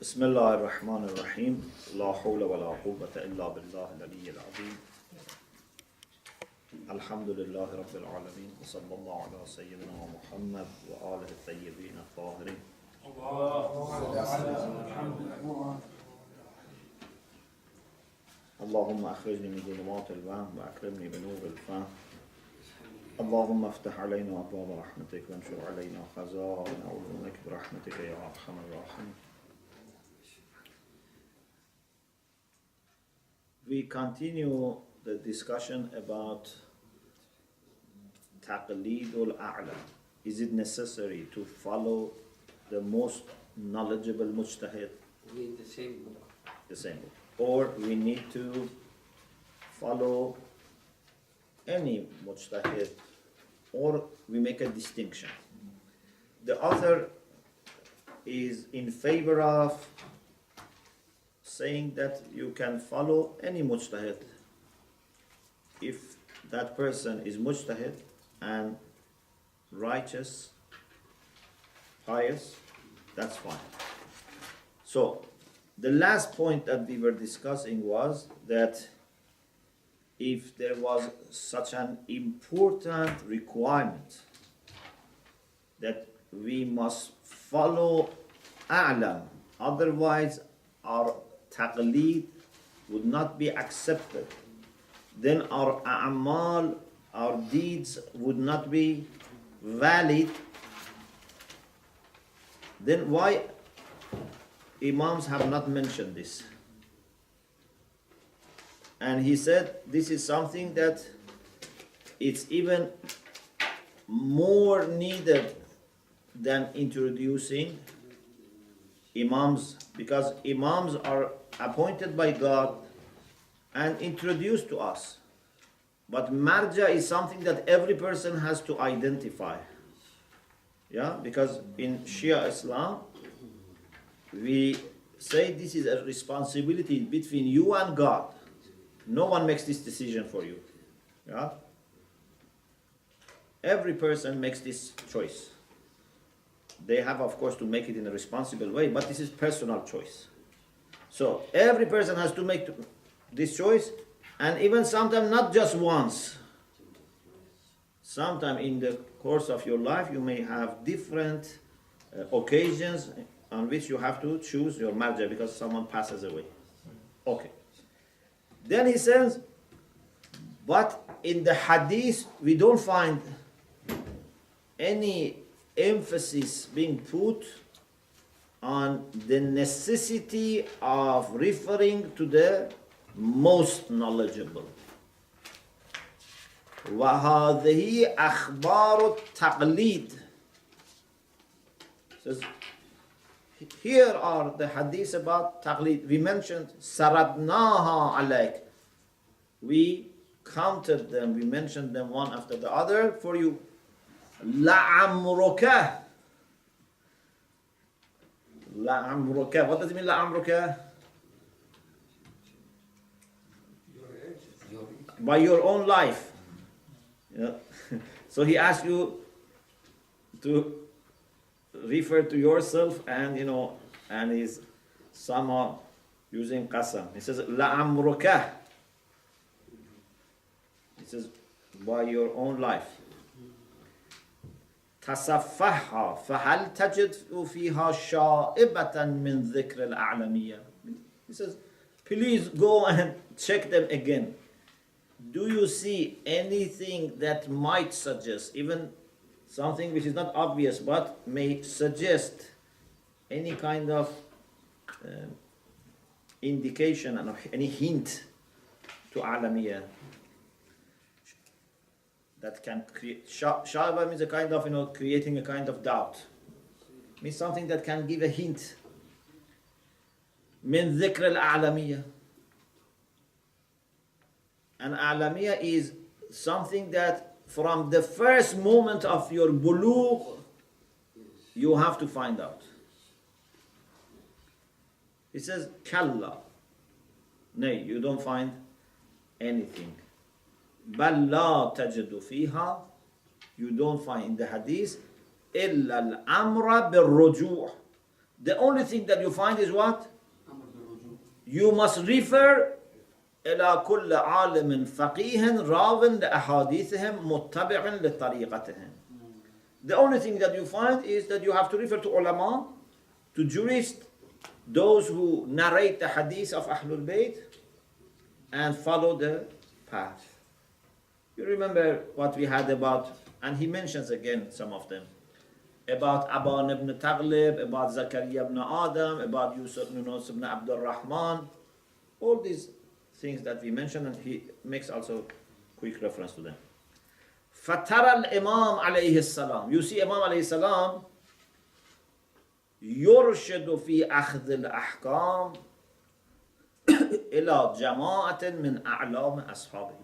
بسم الله الرحمن الرحيم لا حول ولا قوة إلا بالله العلي العظيم الحمد لله رب العالمين وصلى الله على سيدنا محمد وآله الطيبين الطاهرين اللهم أخرجني من ظلمات الوهم وأكرمني بنور الفهم اللهم افتح علينا أبواب رحمتك وانشر علينا خزائن علومك برحمتك يا أرحم الراحمين. We continue the discussion about Taqlid al-A'la. Is it necessary to follow the most knowledgeable mujtahid? In the same book. The same book. Or we need to follow any mujtahid, or we make a distinction. The author is in favor of saying that you can follow any mujtahid if that person is mujtahid and righteous, pious, that's fine. So the last point that we were discussing was that if there was such an important requirement that we must follow a'lam, otherwise our taqlid would not be accepted, then our a'mal, our deeds would not be valid, then why Imams have not mentioned this? And he said this is something that it's even more needed than introducing Imams, because Imams are appointed by God and introduced to us. But marja is something that every person has to identify. Yeah, because in Shia Islam, we say this is a responsibility between you and God. No one makes this decision for you. Yeah? Every person makes this choice. They have, of course, to make it in a responsible way, but this is personal choice. So every person has to make this choice, and even sometimes not just once. Sometime in the course of your life, you may have different occasions on which you have to choose your marja because someone passes away. Okay. Then he says, but in the hadith, we don't find any emphasis being put on the necessity of referring to the most knowledgeable. وَهَذِهِ أَخْبَارُ التَّقْلِيد. Says, here are the hadiths about taqlid. We mentioned saradnaha alayk. We counted them, we mentioned them one after the other for you. La'amruka. La'amruka. What does it mean, la'amruka? By your own life. Yeah. So he asked you to refer to yourself, and and he's somehow using qasam. He says la'amruka. He says by your own life. تصفحها فهل تجد فيها شائبة من ذكر الأعلمية. He says, please go and check them again. Do you see anything that might suggest, even something which is not obvious but may suggest any kind of indication and any hint to Alamiyah that can create? Shaiba means a kind of, creating a kind of doubt. Means something that can give a hint. Min dhikr al-a'lamiyah. And a'lamiyah is something that from the first moment of your bulugh, you have to find out. It says, kalla. Nay, you don't find anything. بل لا تجد فيها, you don't find in the hadith إلا الأمر بالرجوع, the only thing that you find is what? You must refer إلى كل عالم فقيه راو لأحاديثهم متبع لطريقتهم. The only thing that you find is that you have to refer to ulama, to jurists, those who narrate the hadith of Ahlul Bayt and follow the path. You remember what we had about, and he mentions again some of them, about Aban ibn Taqlid, about Zakaria ibn Adam, about Yunus ibn Abdul Rahman, all these things that we mentioned, and he makes also quick reference to them. فَتَرَى الْإِمَامِ عَلَيْهِ السَّلَامِ. You see Imam alayhi salam يرشد في أخذ الأحكام إلى جماعة من أعلام أصحابه.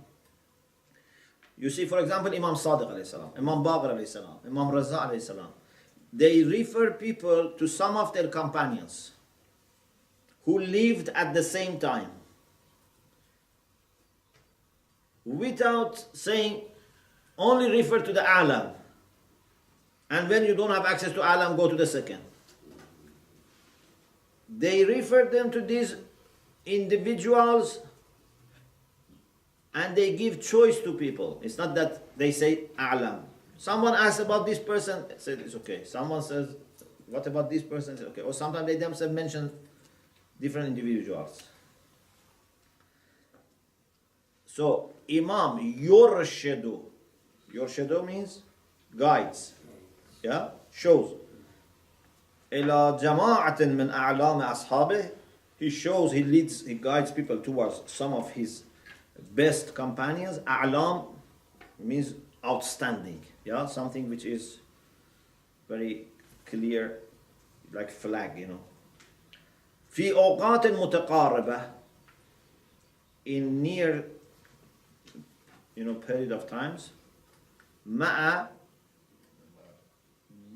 You see, for example, Imam Sadiq alayhi salam, Imam Baqir alayhi salam, Imam Raza alayhi salam, they refer people to some of their companions who lived at the same time, without saying only refer to the alam, and when you don't have access to alam, go to the second. They refer them to these individuals and they give choice to people. It's not that they say alam. Someone asks about this person, said it's okay. Someone says, what about this person? It's okay. Or sometimes they themselves mention different individuals. So, Imam yurshidu. Yurshidu means guides. Yeah? Shows. إلى جماعة من أعلام أصحابه. He shows, he leads, he guides people towards some of his best companions. A'lam means outstanding. Yeah? Something which is very clear, like flag, you know. في أوقات متقاربة, in near, period of times. مع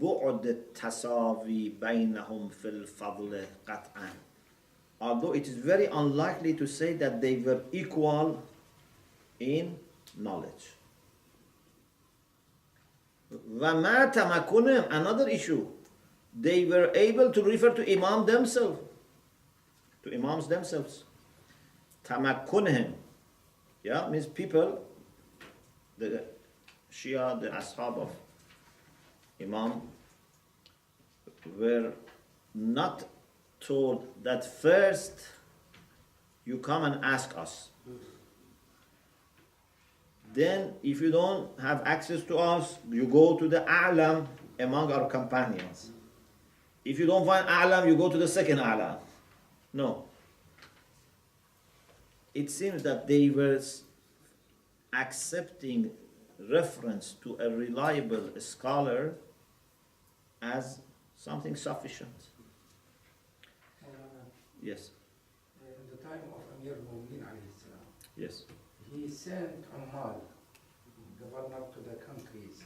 بعد التساوي بينهم في الفضل قطعا. Although it is very unlikely to say that they were equal in knowledge. وَمَا تَمَكُنِهِمْ, another issue, they were able to refer to imams themselves. تَمَكُنِهِمْ, yeah, means people, the Shia, the Ashab of Imam, were not told that first you come and ask us. Then if you don't have access to us, you go to the A'lam among our companions. If you don't find A'lam, you go to the second A'lam. No. It seems that they were accepting reference to a reliable scholar as something sufficient. Yes. In the time of Amir al-Mu'minin alayhi salam, Yes. he sent Ummal, governor, to the countries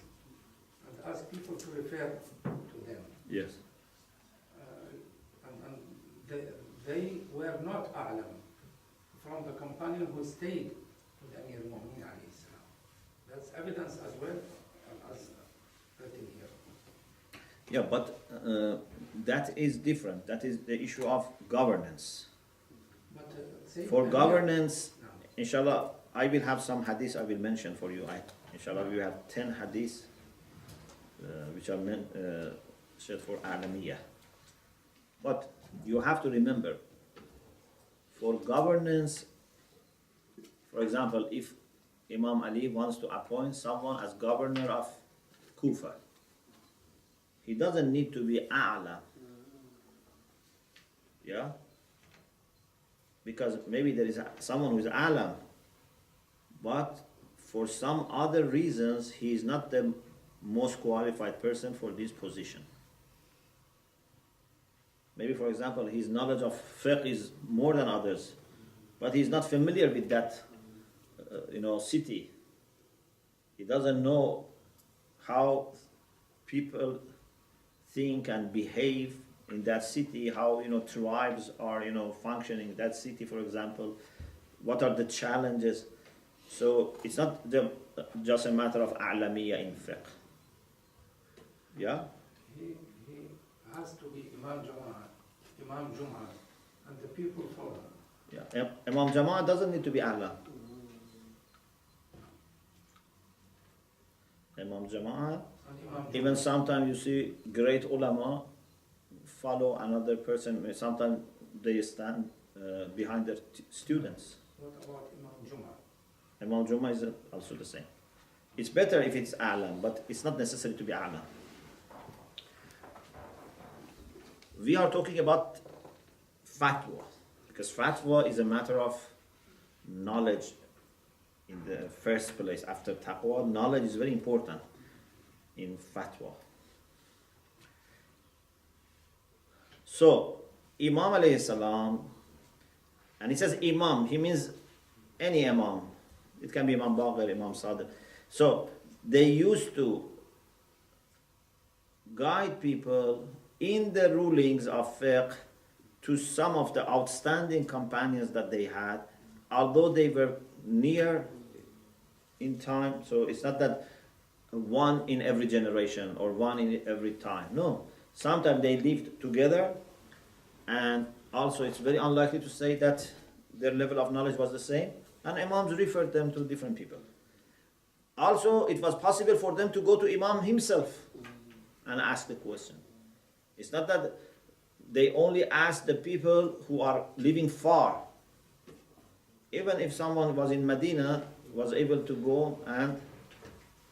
and asked people to refer to them. Yes. And they were not a'lam from the companion who stayed with Amir al-Mu'minin alayhi salam. That's evidence as well as written here. Yeah, but that is different. That is the issue of governance. But, For governance, inshallah, I will have some hadiths I will mention for you. Inshallah, we have 10 hadiths which are said for Alamiyah. But you have to remember, for governance, for example, if Imam Ali wants to appoint someone as governor of Kufa, he doesn't need to be A'la. Yeah? Because maybe there is someone who is Alam, but for some other reasons, he is not the most qualified person for this position. Maybe, for example, his knowledge of fiqh is more than others, but he's not familiar with that, city. He doesn't know how people think and behave in that city, how tribes are functioning in that city, for example, what are the challenges. So it's not just a matter of a'lamiyya in fiqh. Yeah? He has to be Imam Jama'ah, Imam Jum'ah, and the people follow. Yeah. Imam Jama'ah doesn't need to be A'lam. Imam Jama'ah, even sometimes you see great ulama follow another person. Sometimes they stand behind their students. What about Imam Jum'ah? Imam Jum'ah is also the same. It's better if it's A'lam, but it's not necessary to be A'lam. We are talking about fatwa, because fatwa is a matter of knowledge in the first place. After taqwa, knowledge is very important in fatwa. So, Imam alayhi salam, and he says Imam, he means any Imam. It can be Imam Baqir, Imam Sadiq. So, they used to guide people in the rulings of fiqh to some of the outstanding companions that they had, although they were near in time. So it's not that one in every generation or one in every time. No, sometimes they lived together, and also it's very unlikely to say that their level of knowledge was the same, and imams referred them to different people. Also, it was possible for them to go to Imam himself and ask the question. It's not that they only ask the people who are living far. Even if someone was in Medina, was able to go and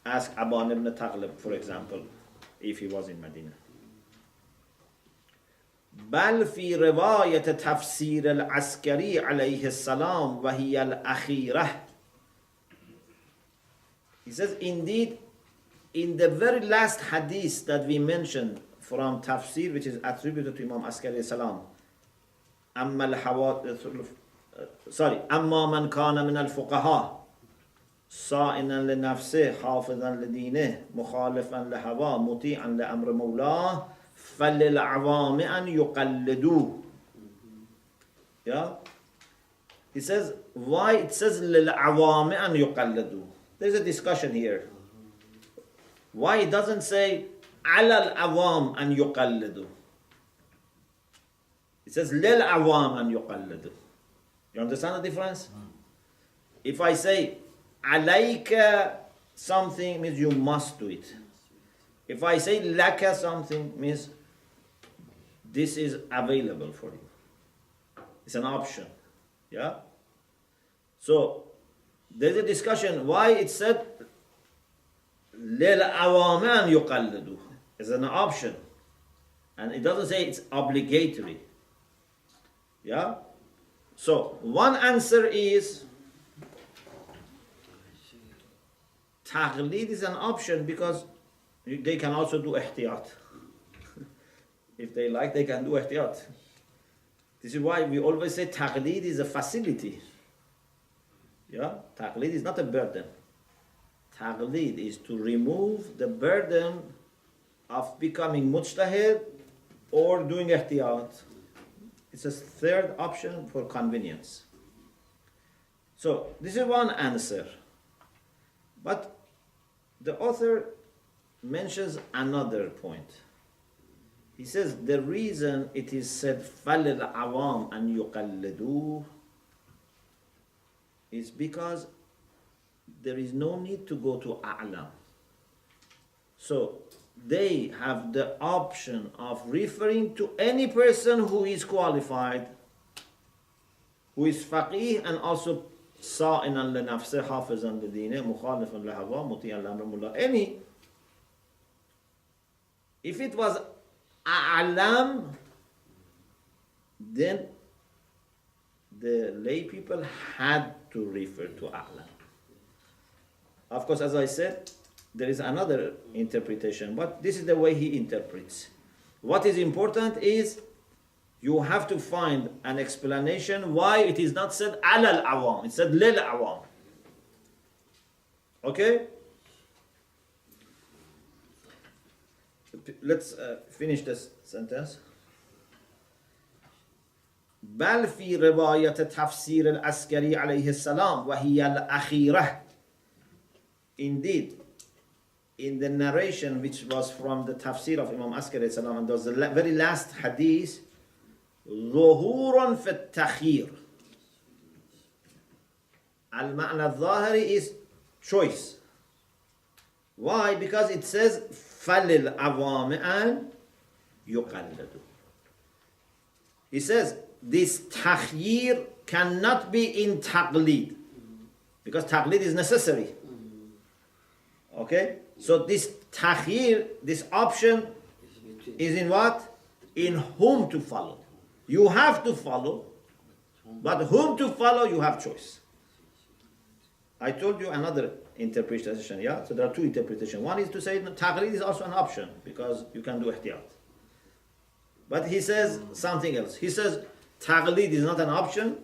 ask Aban ibn Taqlid, for example, if he was in Medina. بل في رواية تفسير العسكري عليه السلام وهي الأخيرة. He says, indeed, in the very last hadith that we mentioned from tafsir, which is attributed to Imam Askari salam, أما من كان من الفقهاء صائنا لنفسه حافظا لدينه مخالفا لهواه مطيعا لأمر مولاه فللعوام أن يقلدوه. Yeah, he says, why it says للعوام أن يقلدوه? There's a discussion here. Why it doesn't say على العوام أن يقلدوا? It says للعوام أن يقلدوا. You understand the difference? If I say عليك something, means you must do it. If I say لك something, means this is available for you. It's an option. Yeah? So there's a discussion why it said للعوام أن يقلدوا. It's an option, and it doesn't say it's obligatory. Yeah? So one answer is Taqlid is an option because they can also do Ihtiyat. If they like, they can do Ihtiyat. This is why we always say Taqlid is a facility. Yeah? Taqlid is not a burden. Taqlid is to remove the burden of becoming mujtahid or doing ihtiyat. It's a third option for convenience. So this is one answer. But the author mentions another point. He says the reason it is said فَلِلْعَوَامْ أَنْ يُقَلِّدُوهُ is because there is no need to go to A'lam. So they have the option of referring to any person who is qualified, who is faqih and also sa'inan li nafsih, hafizan li dinih, mukhalifan li hawa, muti'an li amri mullah. Any. If it was A'lam, then the lay people had to refer to A'lam. Of course, as I said, there is another interpretation, but this is the way he interprets. What is important is you have to find an explanation why it is not said ala al-awam, it said lil awam. Okay? Let's finish this sentence. بل في رواية تفسير العسكري عليه السلام وهي الأخيرة. Indeed, in the narration which was from the tafsir of Imam Askari salam, and was the very last hadith, ظهور في التخير. المعنى الظاهري is choice. Why? Because it says فللعوام أن يقلدوا. He says this takhyir cannot be in taqlid, because taqlid is necessary. Okay? So this takhyir, this option is in what? In whom to follow. You have to follow, but whom to follow, you have choice. I told you another interpretation, yeah? So there are two interpretations. One is to say taqlid is also an option, because you can do ihtiyat. But he says something else. He says taqlid is not an option,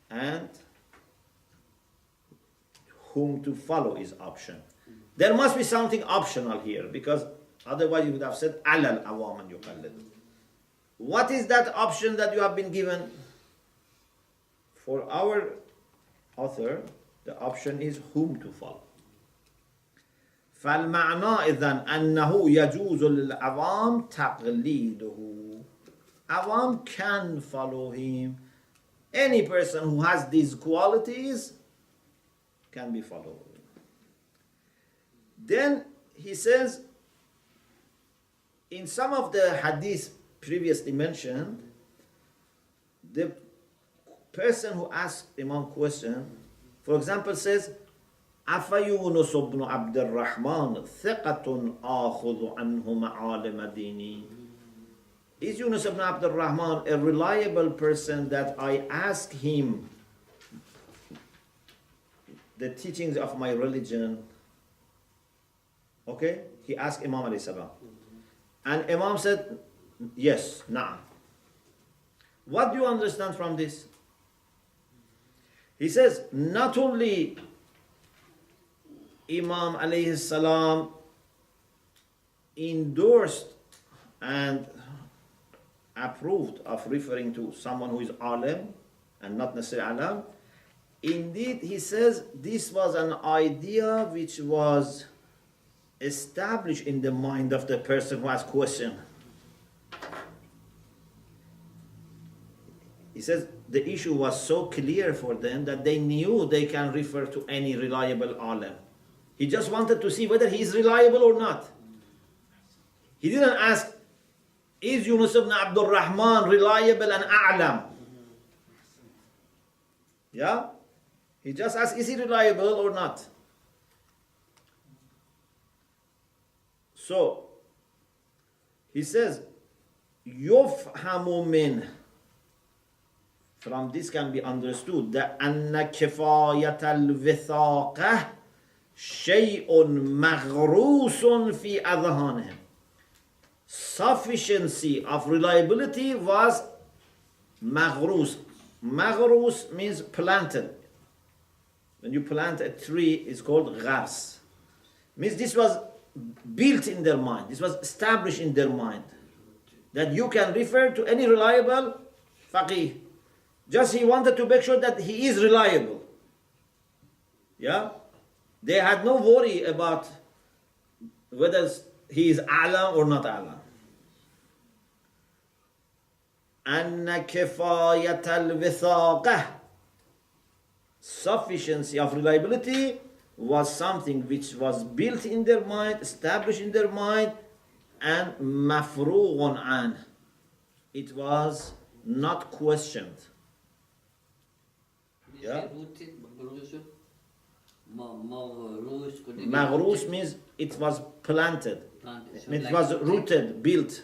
and whom to follow is option. There must be something optional here, because otherwise you would have said alal awam an yuqallid. What is that option that you have been given? For our author, the option is whom to follow. فالمعنى إذن أنه يجوز للعوام تقليده. Awam can follow him. Any person who has these qualities can be followed. Then he says, in some of the hadith previously mentioned, the person who asked Imam question, for example, says, أفيونس بن عبد الرحمن ثقة آخذ عنه معالم ديني. Is Yunus ibn Abdul Rahman a reliable person that I ask him the teachings of my religion? Okay? He asked Imam alayhi salam. And Imam said, yes, na'am. What do you understand from this? He says, not only Imam alayhi salam endorsed and approved of referring to someone who is alim and not necessarily alam. Indeed, he says this was an idea which was established in the mind of the person who asked question. He says the issue was so clear for them that they knew they can refer to any reliable alim. He just wanted to see whether he is reliable or not. He didn't ask, is Yunus ibn Abdul Rahman reliable and a'lam? Yeah? He just asked, is he reliable or not? So, he says, يُفْهَمُ مِنْ. From this can be understood that أَنَّ كِفَايَةَ الْوِثَاقَةِ شَيْءٌ مَغْرُوسٌ فِي أَذْهَانِهِمْ. Sufficiency of reliability was maghrus. Maghrus means planted. When you plant a tree, it's called ghars. Means this was built in their mind. This was established in their mind. That you can refer to any reliable faqih. Just he wanted to make sure that he is reliable. Yeah? They had no worry about whether he is a'lam or not a'lam. أَنَّ كِفَايَةَ الْوِثَاقَةِ. Sufficiency of reliability was something which was built in their mind, established in their mind, and مَفْرُوغٌ عَنْ. It was not questioned. Yeah? Maghrus means it was planted. It was rooted, built.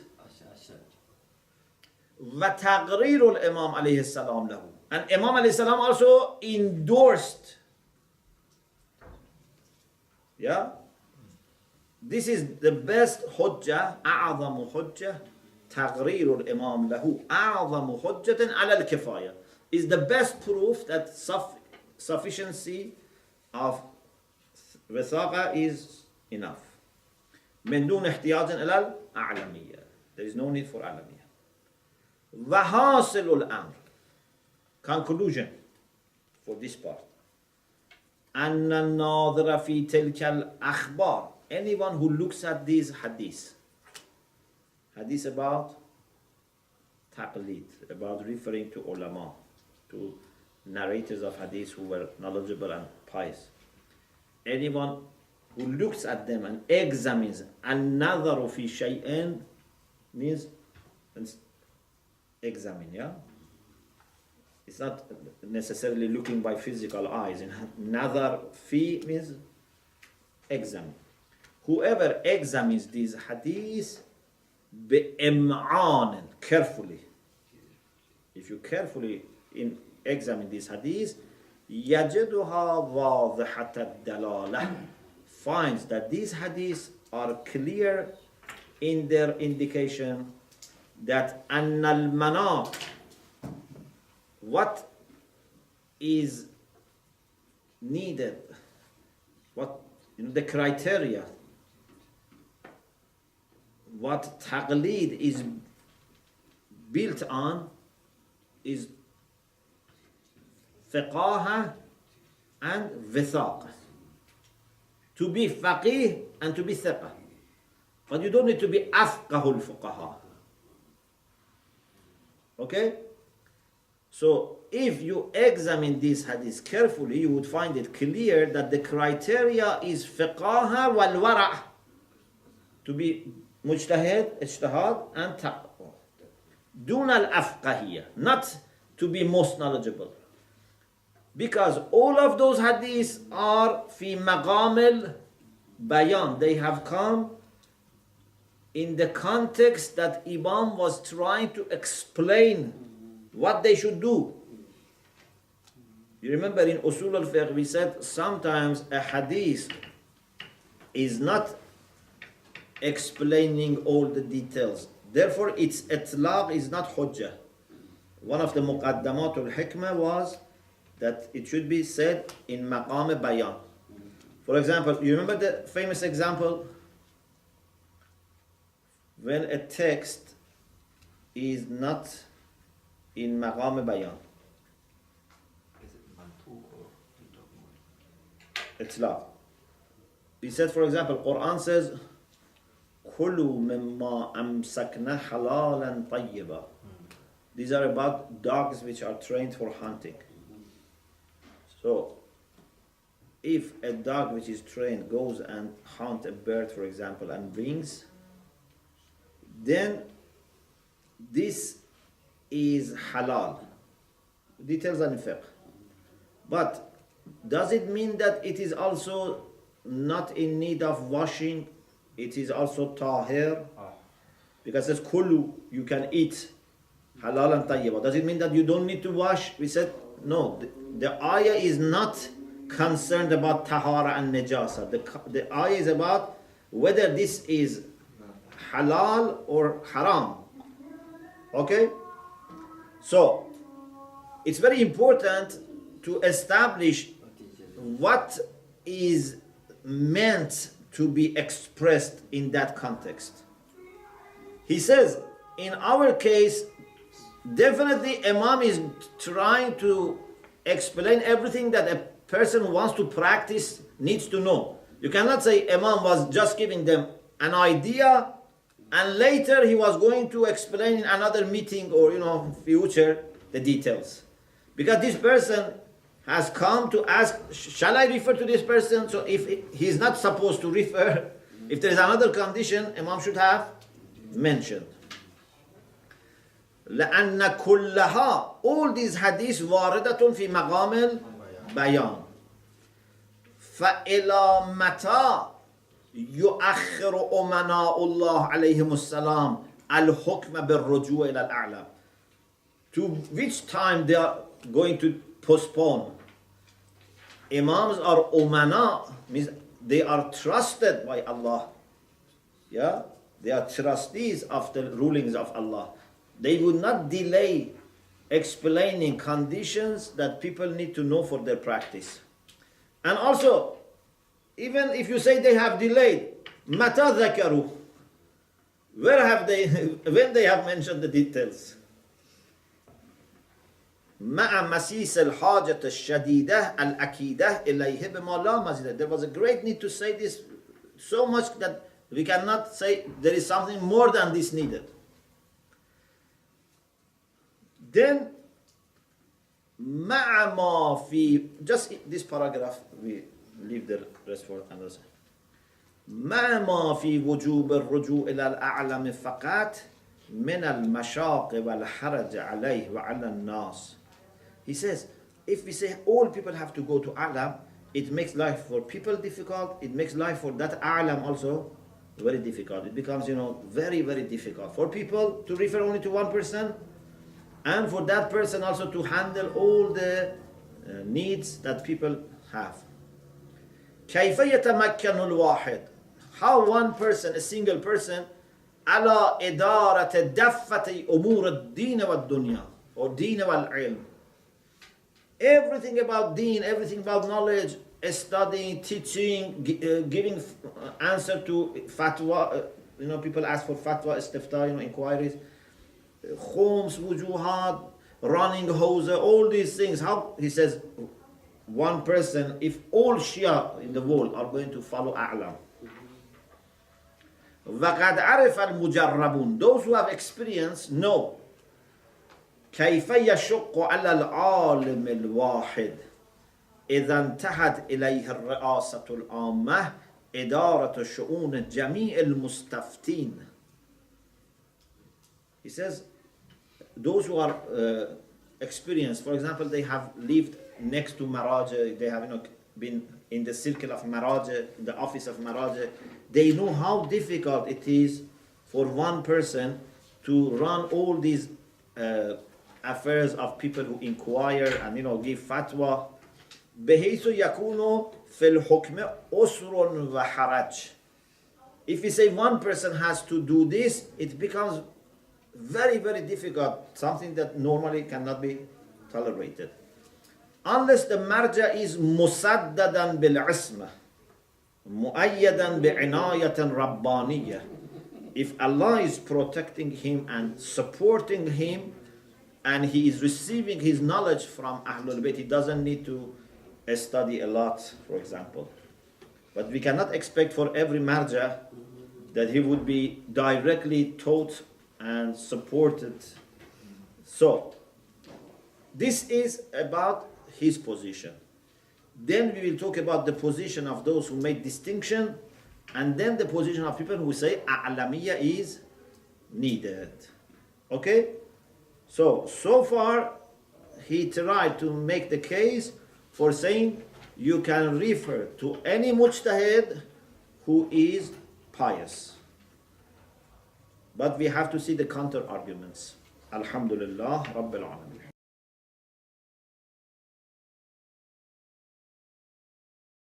وَتَقْرِيرُ الْإِمَامِ عَلَيْهِ السَّلَامُ لَهُ. And Imam alayhi salam also endorsed. Yeah? This is the best hujjah, أعظم حجة تقرير الإمام له أعظم حجة على الكفاية. Is the best proof that sufficiency of وثاقة is enough. من دون احتياج إلى الأعلمية. There is no need for أعلمية. وحاصل الأمر. Conclusion for this part. أن الناظر في تلك الأخبار anyone who looks at these hadith about Taqlid, about referring to ulama, to narrators of hadith who were knowledgeable and pious. Anyone who looks at them and examines, النظر في شيء means examine, yeah? It's not necessarily looking by physical eyes. Nazar fi means examine. Whoever examines these hadiths بإمعان, carefully. If you carefully examine these hadiths, يجدها واضحة الدلالة, finds that these hadiths are clear in their indication that أن المناط, what is needed, what the criteria, what taqlid is built on is fiqaha and withaq. To be faqih and to be thiqah. But you don't need to be afqahul fuqaha. Okay? So if you examine these hadiths carefully, you would find it clear that the criteria is fiqaha wal wara', to be mujtahid, ijtihad, and taqwa. Dun al afqahiyya, not to be most knowledgeable. Because all of those hadiths are fi maqam al bayan. They have come in the context that Imam was trying to explain what they should do. You remember in Usul al-Fiqh we said sometimes a hadith is not explaining all the details. Therefore its itlaq is not hujjah. One of the muqaddamat al-hikmah was that it should be said in maqam bayan. For example, you remember the famous example when a text is not in maqam bayan. Itlaq. He said, for example, Quran says, كُلُوا مِمَّا أَمْسَكْنَا حَلَالًا طَيِّبًا. These are about dogs which are trained for hunting. So, if a dog which is trained goes and hunt a bird, for example, and brings, then this is halal. Details are in fiqh. But does it mean that it is also not in need of washing? It is also tahir? Because it's kulu, you can eat halal and tayyibah. Does it mean that you don't need to wash? We said no. The ayah is not concerned about tahara and najasa. The ayah is about whether this is halal or haram. Okay? So, it's very important to establish what is meant to be expressed in that context. He says, in our case, definitely Imam is trying to explain everything that a person who wants to practice needs to know. You cannot say Imam was just giving them an idea and later he was going to explain in another meeting or future the details. Because this person has come to ask, shall I refer to this person? So if he's not supposed to refer, if there is another condition, Imam should have mentioned. لأن كلها, all these hadiths واردة في مقام البيان. فإلى متى يؤخر أمناء الله عليهم السلام الحكم بالرجوع إلى الأعلى? To which time they are going to postpone? Imams are umana, means they are trusted by Allah. Yeah, they are trustees of the rulings of Allah. They would not delay explaining conditions that people need to know for their practice. And also, even if you say they have delayed, mata dhakaru, where have they, when they have mentioned the details? مع مسيس الحاجة الشديدة الأكيدة إليه بما لا مزيد. There was a great need to say this so much that we cannot say there is something more than this needed. Then مع ما في, just this paragraph, we leave the rest for another. مع ما في وجوب الرجوع إلى الأعلم فقط من المشاق والحرج عليه وعلى الناس. He says, if we say all people have to go to A'lam, it makes life for people difficult, it makes life for that A'lam also very difficult. It becomes, very, very difficult for people to refer only to one person, and for that person also to handle all the needs that people have. كيف يتمكن الواحد? How one person, a single person, على إدارة دفة أمور الدين والدنيا, or دين والعلم. Everything about deen, everything about knowledge, studying, teaching, giving answer to fatwa. People ask for fatwa, istifta, inquiries. Khums, wujuhat, running hawza, all these things. How? He says, one person, if all Shia in the world are going to follow A'lam. وَقَدْ عَرِفَ الْمُجَرَّبُونَ, those who have experience know كيف يشق على العالم الواحد إذا انتهت إليه الرئاسة العامة إدارة شؤون جميع المستفتين. He says, those who are experienced, for example, they have lived next to Maraja, they have been in the circle of Maraja, in the office of Maraja, they know how difficult it is for one person to run all these affairs of people who inquire and give fatwa. بحيث يكون في الحكم أسر وحرج. If we say one person has to do this, it becomes very, very difficult, something that normally cannot be tolerated. Unless the marja is musaddadan bil isma, muayyadan bi inayatan rabbaniyah. If Allah is protecting him and supporting him, and he is receiving his knowledge from Ahlul Bayt, he doesn't need to study a lot, for example. But we cannot expect for every marja that he would be directly taught and supported. So, this is about his position. Then we will talk about the position of those who make distinction, and then the position of people who say A'lamiyya is needed. Okay? So far, he tried to make the case for saying you can refer to any mujtahid who is pious. But we have to see the counter arguments. Alhamdulillah Rabbil Alameen.